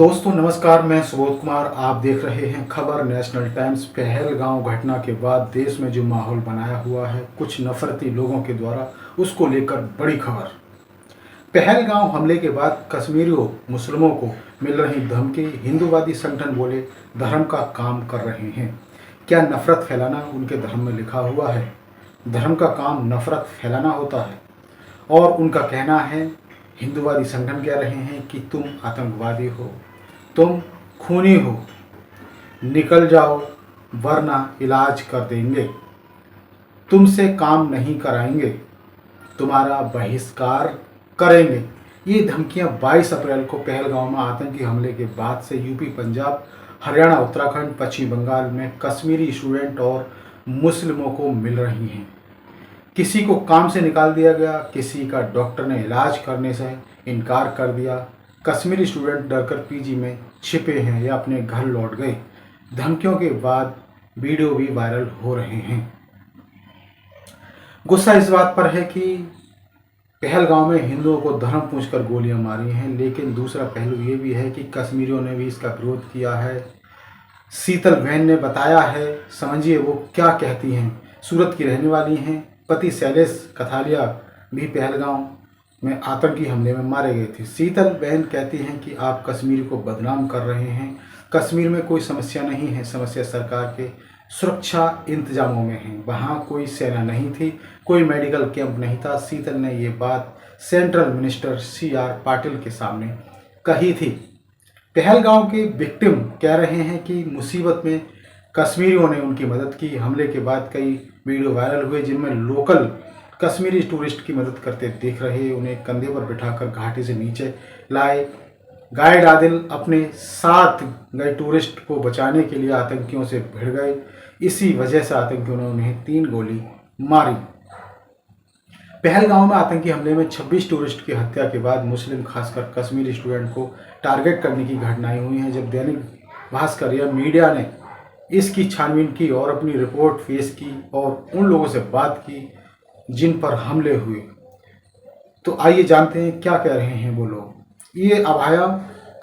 दोस्तों नमस्कार, मैं सुबोध कुमार। आप देख रहे हैं खबर नेशनल टाइम्स। पहलगांव घटना के बाद देश में जो माहौल बनाया हुआ है कुछ नफरती लोगों के द्वारा, उसको लेकर बड़ी खबर। पहलगांव हमले के बाद कश्मीरियों मुस्लिमों को मिल रही धमकी, हिंदूवादी संगठन बोले धर्म का काम कर रहे हैं। क्या नफरत फैलाना उनके धर्म में लिखा हुआ है? धर्म का काम नफरत फैलाना होता है। और उनका कहना है, हिंदूवादी संगठन कह रहे हैं कि तुम आतंकवादी हो, तुम खूनी हो, निकल जाओ वरना इलाज कर देंगे, तुमसे काम नहीं कराएंगे, तुम्हारा बहिष्कार करेंगे। ये धमकियां 22 अप्रैल को पहलगांव में आतंकी हमले के बाद से यूपी, पंजाब, हरियाणा, उत्तराखंड, पश्चिम बंगाल में कश्मीरी स्टूडेंट और मुस्लिमों को मिल रही हैं। किसी को काम से निकाल दिया गया, किसी का डॉक्टर ने इलाज करने से इनकार कर दिया। कश्मीरी स्टूडेंट डरकर पीजी में छिपे हैं या अपने घर लौट गए। धमकियों के बाद वीडियो भी वायरल हो रहे हैं। गुस्सा इस बात पर है कि पहलगांव में हिंदुओं को धर्म पूछकर गोलियां मारी हैं, लेकिन दूसरा पहलू ये भी है कि कश्मीरियों ने भी इसका विरोध किया है। शीतल बहन ने बताया है, समझिए वो क्या कहती हैं। सूरत की रहने वाली हैं। पति शैलेश कथालिया भी पहलगांव में आतंकी हमले में मारे गए थे। शीतल बहन कहती हैं कि आप कश्मीर को बदनाम कर रहे हैं। कश्मीर में कोई समस्या नहीं है, समस्या सरकार के सुरक्षा इंतजामों में है। वहाँ कोई सेना नहीं थी, कोई मेडिकल कैंप नहीं था। शीतल ने ये बात सेंट्रल मिनिस्टर CR पाटिल के सामने कही थी। पहलगांव के विक्टिम कह रहे हैं कि मुसीबत में कश्मीरियों ने उनकी मदद की। हमले के बाद कई वीडियो वायरल हुए जिनमें लोकल कश्मीरी टूरिस्ट की मदद करते दिख रहे। उन्हें कंधे पर बिठाकर घाटी से नीचे लाए। गाइड आदिल अपने साथ गए टूरिस्ट को बचाने के लिए आतंकियों से भिड़ गए। इसी वजह से आतंकियों ने उन्हें 3 गोली मारी। पहलगांव में आतंकी हमले में 26 टूरिस्ट की हत्या के बाद मुस्लिम, खासकर कश्मीरी स्टूडेंट को टारगेट करने की घटनाएं हुई हैं। जब दैनिक भास्कर या मीडिया ने इसकी छानबीन की और अपनी रिपोर्ट पेश की और उन लोगों से बात की जिन पर हमले हुए, तो आइए जानते हैं क्या कह रहे हैं वो लोग। ये अभाया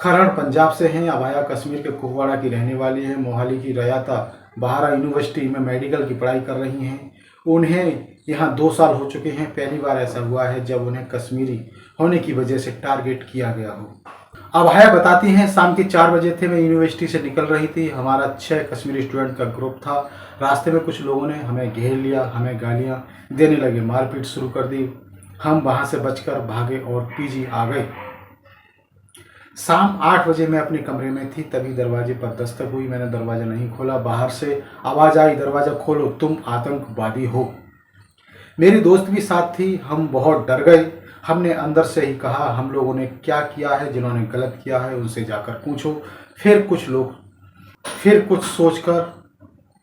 खरड़ पंजाब से हैं। अभाया कश्मीर के कुपवाड़ा की रहने वाली है। मोहाली की रयाता बहारा यूनिवर्सिटी में मेडिकल की पढ़ाई कर रही हैं। उन्हें यहाँ 2 साल हो चुके हैं। पहली बार ऐसा हुआ है जब उन्हें कश्मीरी होने की वजह से टारगेट किया गया हो। अभाया बताती हैं, शाम के 4 बजे थे, मैं यूनिवर्सिटी से निकल रही थी। हमारा 6 कश्मीरी स्टूडेंट का ग्रुप था। रास्ते में कुछ लोगों ने हमें घेर लिया, हमें गालियां देने लगे, मारपीट शुरू कर दी। हम वहां से बचकर भागे और पीजी आ गए। शाम 8 बजे मैं अपने कमरे में थी, तभी दरवाजे पर दस्तक हुई। मैंने दरवाजा नहीं खोला। बाहर से आवाज आई, दरवाजा खोलो, तुम आतंकवादी हो। मेरी दोस्त भी साथ थी। हम बहुत डर गए। हमने अंदर से ही कहा, हम लोगों ने क्या किया है, जिन्होंने गलत किया है उनसे जाकर पूछो। फिर कुछ सोचकर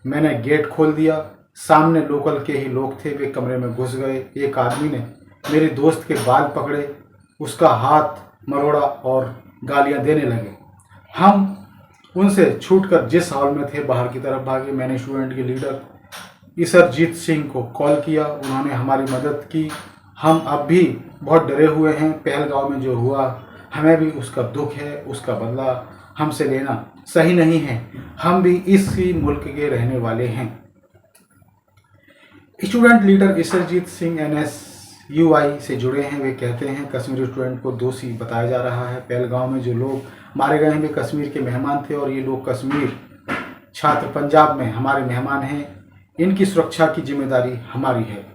मैंने गेट खोल दिया। सामने लोकल के ही लोग थे, वे कमरे में घुस गए। एक आदमी ने मेरे दोस्त के बाल पकड़े, उसका हाथ मरोड़ा और गालियां देने लगे। हम उनसे छूटकर जिस हॉल में थे बाहर की तरफ भागे। मैंने स्टूडेंट के लीडर इसरजीत सिंह को कॉल किया, उन्होंने हमारी मदद की। हम अब भी बहुत डरे हुए हैं। पहलगांव में जो हुआ हमें भी उसका दुख है, उसका बदला हमसे लेना सही नहीं है। हम भी इसी मुल्क के रहने वाले हैं। स्टूडेंट लीडर इसरजीत सिंह NSUI से जुड़े हैं। वे कहते हैं कश्मीरी स्टूडेंट को दोषी बताया जा रहा है। पहलगांव में जो लोग मारे गए हैं वे कश्मीर के मेहमान थे और ये लोग कश्मीर छात्र पंजाब में हमारे मेहमान हैं। इनकी सुरक्षा की जिम्मेदारी हमारी है।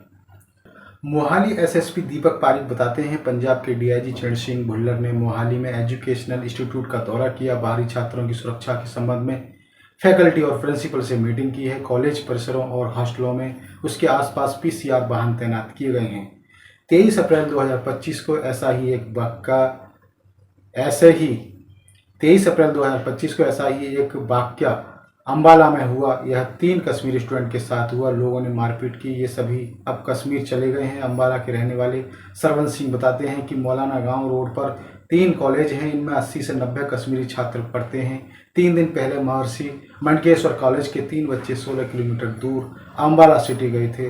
मोहाली SSP दीपक पारिक बताते हैं, पंजाब के DIG चरण सिंह भुल्लर ने मोहाली में एजुकेशनल इंस्टीट्यूट का दौरा किया। बाहरी छात्रों की सुरक्षा के संबंध में फैकल्टी और प्रिंसिपल से मीटिंग की है। कॉलेज परिसरों और हॉस्टलों में उसके आसपास PCR वाहन तैनात किए गए हैं। 23 अप्रैल 2025 को ऐसा ही एक वाकया अंबाला में हुआ। यह 3 कश्मीरी स्टूडेंट के साथ हुआ। लोगों ने मारपीट की। ये सभी अब कश्मीर चले गए हैं। अंबाला के रहने वाले सरवन सिंह बताते हैं कि मौलाना गांव रोड पर 3 कॉलेज हैं। इनमें 80 से 90 कश्मीरी छात्र पढ़ते हैं। 3 दिन पहले महर्षि मंडकेश्वर कॉलेज के 3 बच्चे 16 किलोमीटर दूर अंबाला सिटी गए थे।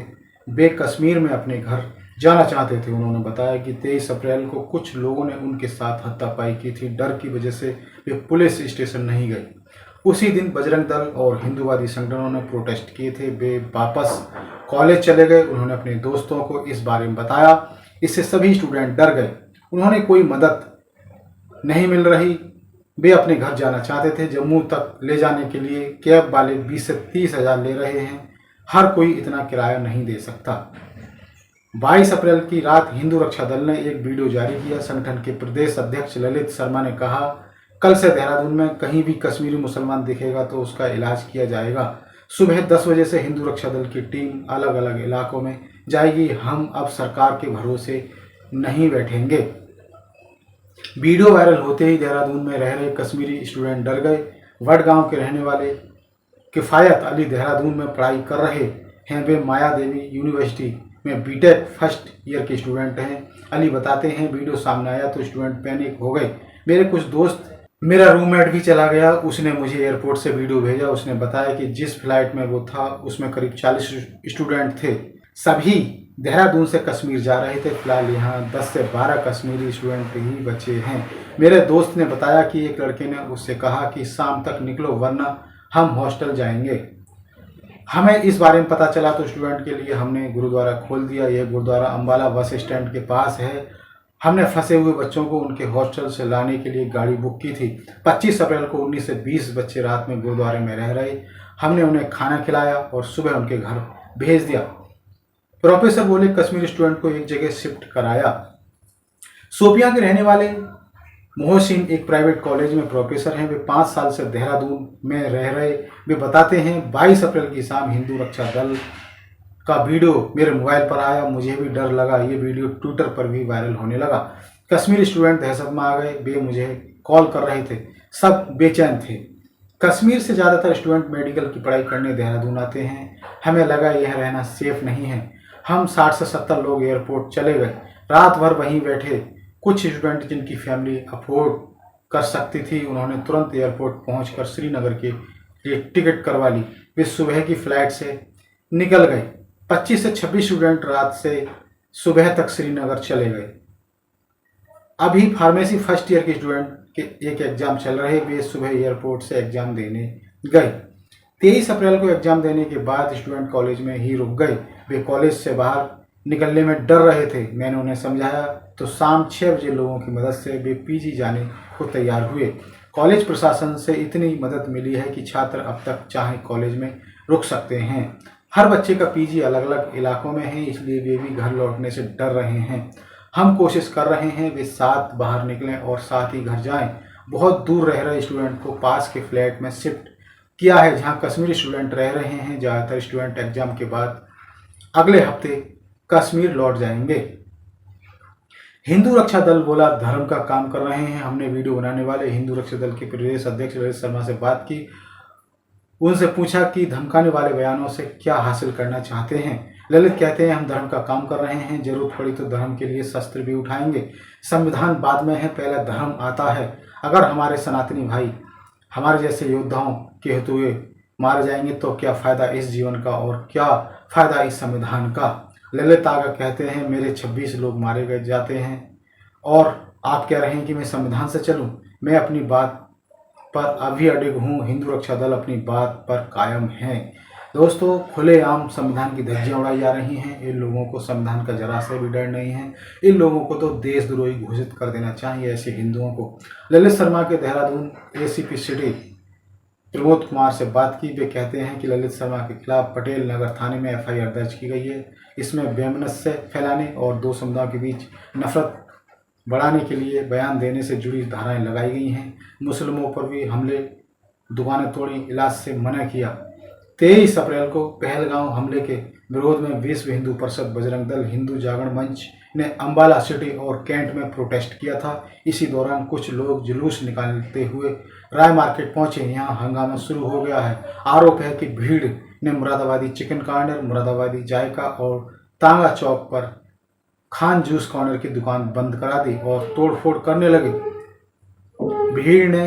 वे कश्मीर में अपने घर जाना चाहते थे। उन्होंने बताया कि 23 अप्रैल को कुछ लोगों ने उनके साथ हाथापाई की थी। डर की वजह से वे पुलिस स्टेशन नहीं गए। उसी दिन बजरंग दल और हिंदूवादी संगठनों ने प्रोटेस्ट किए थे। वे वापस कॉलेज चले गए। उन्होंने अपने दोस्तों को इस बारे में बताया। इससे सभी स्टूडेंट डर गए। उन्होंने कोई मदद नहीं मिल रही। वे अपने घर जाना चाहते थे। जम्मू तक ले जाने के लिए कैब वाले 20 से 30 हज़ार ले रहे हैं। हर कोई इतना किराया नहीं दे सकता। 22 अप्रैल की रात हिंदू रक्षा दल ने एक वीडियो जारी किया। संगठन के प्रदेश अध्यक्ष ललित शर्मा ने कहा, कल से देहरादून में कहीं भी कश्मीरी मुसलमान दिखेगा तो उसका इलाज किया जाएगा। सुबह 10 बजे से हिंदू रक्षा दल की टीम अलग अलग इलाकों में जाएगी। हम अब सरकार के भरोसे नहीं बैठेंगे। वीडियो वायरल होते ही देहरादून में रह रहे कश्मीरी स्टूडेंट डर गए। वडगांव के रहने वाले किफ़ायत अली देहरादून में पढ़ाई कर रहे हैं। वे माया देवी यूनिवर्सिटी में बीटेक फर्स्ट ईयर के स्टूडेंट हैं। अली बताते हैं, वीडियो सामने आया तो स्टूडेंट पैनिक हो गए। मेरे कुछ दोस्त, मेरा रूममेट भी चला गया। उसने मुझे एयरपोर्ट से वीडियो भेजा। उसने बताया कि जिस फ्लाइट में वो था उसमें करीब 40 स्टूडेंट थे। सभी देहरादून से कश्मीर जा रहे थे। फिलहाल यहाँ 10 से 12 कश्मीरी स्टूडेंट ही बचे हैं। मेरे दोस्त ने बताया कि एक लड़के ने उससे कहा कि शाम तक निकलो वरना हम हॉस्टल जाएंगे। हमें इस बारे में पता चला तो स्टूडेंट के लिए हमने गुरुद्वारा खोल दिया। यह गुरुद्वारा अम्बाला बस स्टैंड के पास है। हमने फंसे हुए बच्चों को उनके हॉस्टल से लाने के लिए गाड़ी बुक की थी। 25 अप्रैल को 19 से 20 बच्चे रात में गुरुद्वारे में रह रहे। हमने उन्हें खाना खिलाया और सुबह उनके घर भेज दिया। प्रोफेसर बोले, कश्मीरी स्टूडेंट को एक जगह शिफ्ट कराया। शोपियां के रहने वाले मोहसिन एक प्राइवेट कॉलेज में प्रोफेसर हैं। वे 5 साल से देहरादून में रह रहे। वे बताते हैं, 22 अप्रैल की शाम हिंदू रक्षा दल का वीडियो मेरे मोबाइल पर आया। मुझे भी डर लगा। ये वीडियो ट्विटर पर भी वायरल होने लगा। कश्मीरी स्टूडेंट दहशत में आ गए। वे मुझे कॉल कर रहे थे। सब बेचैन थे। कश्मीर से ज़्यादातर स्टूडेंट मेडिकल की पढ़ाई करने देहरादून आते हैं। हमें लगा यह रहना सेफ नहीं है। हम 60 से 70 लोग एयरपोर्ट चले गए। रात भर वहीं बैठे। कुछ स्टूडेंट जिनकी फैमिली अफोर्ड कर सकती थी, उन्होंने तुरंत एयरपोर्ट पहुंचकर श्रीनगर के लिए टिकट करवा ली। वे सुबह की फ़्लाइट से निकल गए। 25 से 26 स्टूडेंट रात से सुबह तक श्रीनगर चले गए। अभी फार्मेसी फर्स्ट ईयर के स्टूडेंट के एक एग्ज़ाम चल रहे। वे सुबह एयरपोर्ट से एग्ज़ाम देने गए। 23 अप्रैल को एग्ज़ाम देने के बाद स्टूडेंट कॉलेज में ही रुक गए। वे कॉलेज से बाहर निकलने में डर रहे थे। मैंने उन्हें समझाया तो शाम 6 बजे लोगों की मदद से वे पीजी जाने को तैयार हुए। कॉलेज प्रशासन से इतनी मदद मिली है कि छात्र अब तक चाहे कॉलेज में रुक सकते हैं। हर बच्चे का पीजी अलग अलग इलाकों में है, इसलिए वे भी घर लौटने से डर रहे हैं। हम कोशिश कर रहे हैं वे साथ बाहर निकलें और साथ ही घर जाएं। बहुत दूर रह रहे स्टूडेंट को पास के फ्लैट में शिफ्ट किया है, जहां कश्मीरी स्टूडेंट रह रहे हैं। ज़्यादातर स्टूडेंट एग्जाम के बाद अगले हफ्ते कश्मीर लौट जाएंगे। हिंदू रक्षा दल बोला, धर्म का काम कर रहे हैं। हमने वीडियो बनाने वाले हिंदू रक्षा दल के प्रदेश अध्यक्ष ललित शर्मा से बात की। उनसे पूछा कि धमकाने वाले बयानों से क्या हासिल करना चाहते हैं। ललित कहते हैं, हम धर्म का काम कर रहे हैं। जरूरत पड़ी तो धर्म के लिए शस्त्र भी उठाएंगे। संविधान बाद में है, पहले धर्म आता है। अगर हमारे सनातनी भाई हमारे जैसे योद्धाओं के हुए मारे जाएंगे तो क्या फ़ायदा इस जीवन का और क्या फ़ायदा इस संविधान का। ललित आगे कहते हैं, मेरे 26 लोग मारे गए जाते हैं और आप कह रहे हैं कि मैं संविधान से चलूं। मैं अपनी बात पर अभी अडिग हूँ। हिंदू रक्षा दल अपनी बात पर कायम है। दोस्तों, खुलेआम संविधान की धज्जियां उड़ाई जा रही हैं। इन लोगों को संविधान का जरा से भी डर नहीं है। इन लोगों को तो देशद्रोही घोषित कर देना चाहिए, ऐसे हिंदुओं को। ललित शर्मा के देहरादून एसीपी सिटी प्रमोद कुमार से बात की। वे कहते हैं कि ललित शर्मा के खिलाफ पटेल नगर थाने में एफआईआर दर्ज की गई है। इसमें वैमनस्य फैलाने और दो समुदायों के बीच नफरत बढ़ाने के लिए बयान देने से जुड़ी धाराएं लगाई गई हैं। मुस्लिमों पर भी हमले, दुकानें तोड़ी, इलाज से मना किया। 23 अप्रैल को पहलगांव हमले के विरोध में विश्व हिंदू परिषद, बजरंग दल, हिंदू जागरण मंच ने अम्बाला सिटी और कैंट में प्रोटेस्ट किया था। इसी दौरान कुछ लोग जुलूस निकालते हुए राय मार्केट पहुंचे। यहां हंगामा शुरू हो गया है। आरोप है कि भीड़ ने मुरादाबादी चिकन कॉर्नर, मुरादाबादी जायका और तांगा चौक पर खान जूस कॉर्नर की दुकान बंद करा दी और तोड़फोड़ करने लगे। भीड़ ने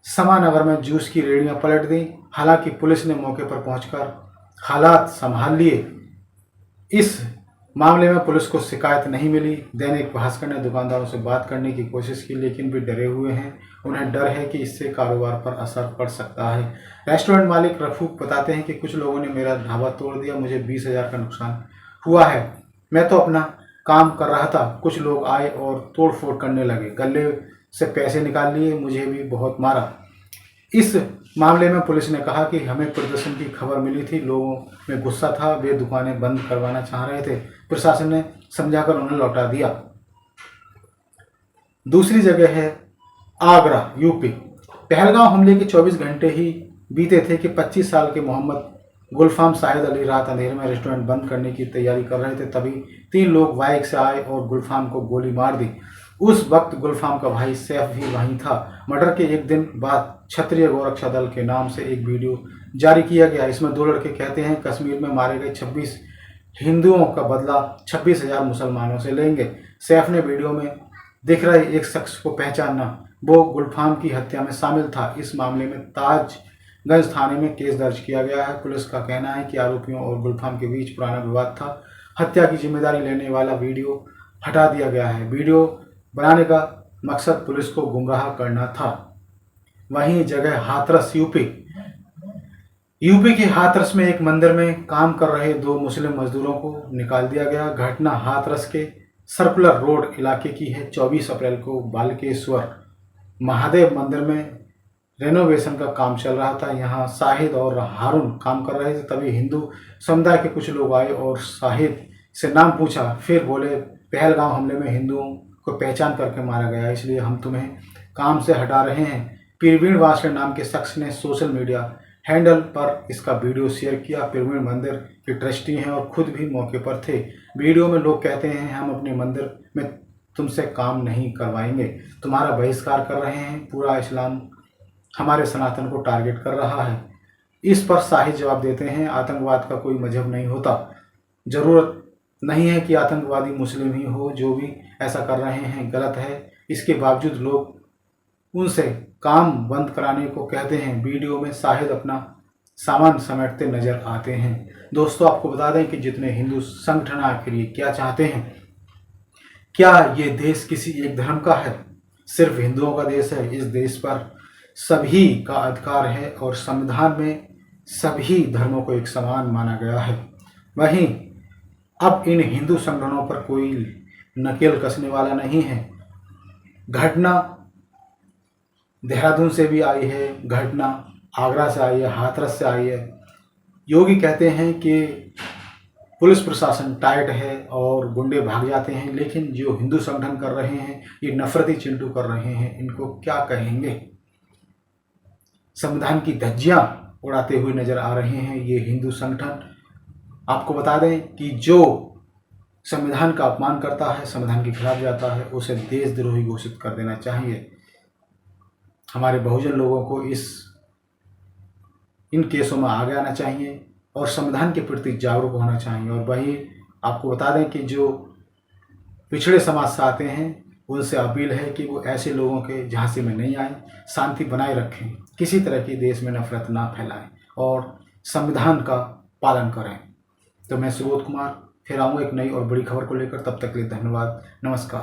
समानगर में जूस की रेहड़ियां पलट दी। हालांकि पुलिस ने मौके पर पहुंचकर हालात संभाल लिए। इस मामले में पुलिस को शिकायत नहीं मिली। दैनिक भास्कर ने दुकानदारों से बात करने की कोशिश की, लेकिन वे डरे हुए हैं। उन्हें डर है कि इससे कारोबार पर असर पड़ सकता है। रेस्टोरेंट मालिक रफूक बताते हैं कि कुछ लोगों ने मेरा ढाबा तोड़ दिया, मुझे 20,000 का नुकसान हुआ है। मैं तो अपना काम कर रहा था, कुछ लोग आए और तोड़ फोड़ करने लगे, गले से पैसे निकाल लिए, मुझे भी बहुत मारा। इस मामले में पुलिस ने कहा कि हमें प्रदर्शन की खबर मिली थी, लोगों में गुस्सा था, वे दुकानें बंद करवाना चाह रहे थे, प्रशासन ने समझाकर उन्हें लौटा दिया। दूसरी जगह है आगरा, यूपी। पहलगांव हमले के 24 घंटे ही बीते थे कि 25 साल के मोहम्मद गुलफाम शाहिद अली रात अंधेरे में रेस्टोरेंट बंद करने की तैयारी कर रहे थे। तभी 3 लोग बाइक से आए और गुलफाम को गोली मार दी। उस वक्त गुलफाम का भाई सैफ भी वहीं था। मर्डर के एक दिन बाद क्षत्रिय गोरक्षा दल के नाम से एक वीडियो जारी किया गया। इसमें 2 लड़के कहते हैं कश्मीर में मारे गए 26 हिंदुओं का बदला 26,000 मुसलमानों से लेंगे। सैफ ने वीडियो में दिख रहे एक शख्स को पहचाना, वो गुलफाम की हत्या में शामिल था। इस मामले में ताजगंज थाने में केस दर्ज किया गया है। पुलिस का कहना है कि आरोपियों और गुलफाम के बीच पुराना विवाद था। हत्या की जिम्मेदारी लेने वाला वीडियो हटा दिया गया है। वीडियो बनाने का मकसद पुलिस को गुमराह करना था। वहीं जगह हाथरस, यूपी के हाथरस में एक मंदिर में काम कर रहे 2 मुस्लिम मजदूरों को निकाल दिया गया। घटना हाथरस के सर्कुलर रोड इलाके की है। 24 अप्रैल को बालकेश्वर महादेव मंदिर में रेनोवेशन का काम चल रहा था। यहाँ शाहिद और हारून काम कर रहे थे। तभी हिंदू समुदाय के कुछ लोग आए और शाहिद से नाम पूछा, फिर बोले पहलगांव हमले में हिंदुओं को पहचान करके मारा गया, इसलिए हम तुम्हें काम से हटा रहे हैं। प्रवीण वासले नाम के शख्स ने सोशल मीडिया हैंडल पर इसका वीडियो शेयर किया। प्रवीण मंदिर के ट्रस्टी हैं और खुद भी मौके पर थे। वीडियो में लोग कहते हैं हम अपने मंदिर में तुमसे काम नहीं करवाएंगे, तुम्हारा बहिष्कार कर रहे हैं, पूरा इस्लाम हमारे सनातन को टारगेट कर रहा है। इस पर शाहिद जवाब देते हैं आतंकवाद का कोई मजहब नहीं होता, जरूरत नहीं है कि आतंकवादी मुस्लिम ही हो, जो भी ऐसा कर रहे हैं गलत है। इसके बावजूद लोग उनसे काम बंद कराने को कहते हैं। वीडियो में शाहिद अपना सामान समेटते नजर आते हैं। दोस्तों, आपको बता दें कि जितने हिंदू संगठन आखिर ये क्या चाहते हैं, क्या ये देश किसी एक धर्म का है? सिर्फ हिंदुओं का देश है। इस देश पर सभी का अधिकार है और संविधान में सभी धर्मों को एक समान माना गया है। वहीं अब इन हिंदू संगठनों पर कोई नकेल कसने वाला नहीं है। घटना देहरादून से भी आई है, घटना आगरा से आई है, हाथरस से आई है। योगी कहते हैं कि पुलिस प्रशासन टाइट है और गुंडे भाग जाते हैं, लेकिन जो हिंदू संगठन कर रहे हैं ये नफरती चिंटू कर रहे हैं, इनको क्या कहेंगे। संविधान की धज्जियां उड़ाते हुए नजर आ रहे हैं ये हिंदू संगठन। आपको बता दें कि जो संविधान का अपमान करता है, संविधान के खिलाफ जाता है, उसे देशद्रोही घोषित कर देना चाहिए। हमारे बहुजन लोगों को इन केसों में आगे आना चाहिए और संविधान के प्रति जागरूक होना चाहिए। और वही आपको बता दें कि जो पिछड़े समाज से आते हैं उनसे अपील है कि वो ऐसे लोगों के झांसे में नहीं आए, शांति बनाए रखें, किसी तरह की देश में नफरत ना फैलाएं और संविधान का पालन करें। तो मैं सुबोध कुमार फिर आऊँगा एक नई और बड़ी खबर को लेकर। तब तक के लिए धन्यवाद, नमस्कार।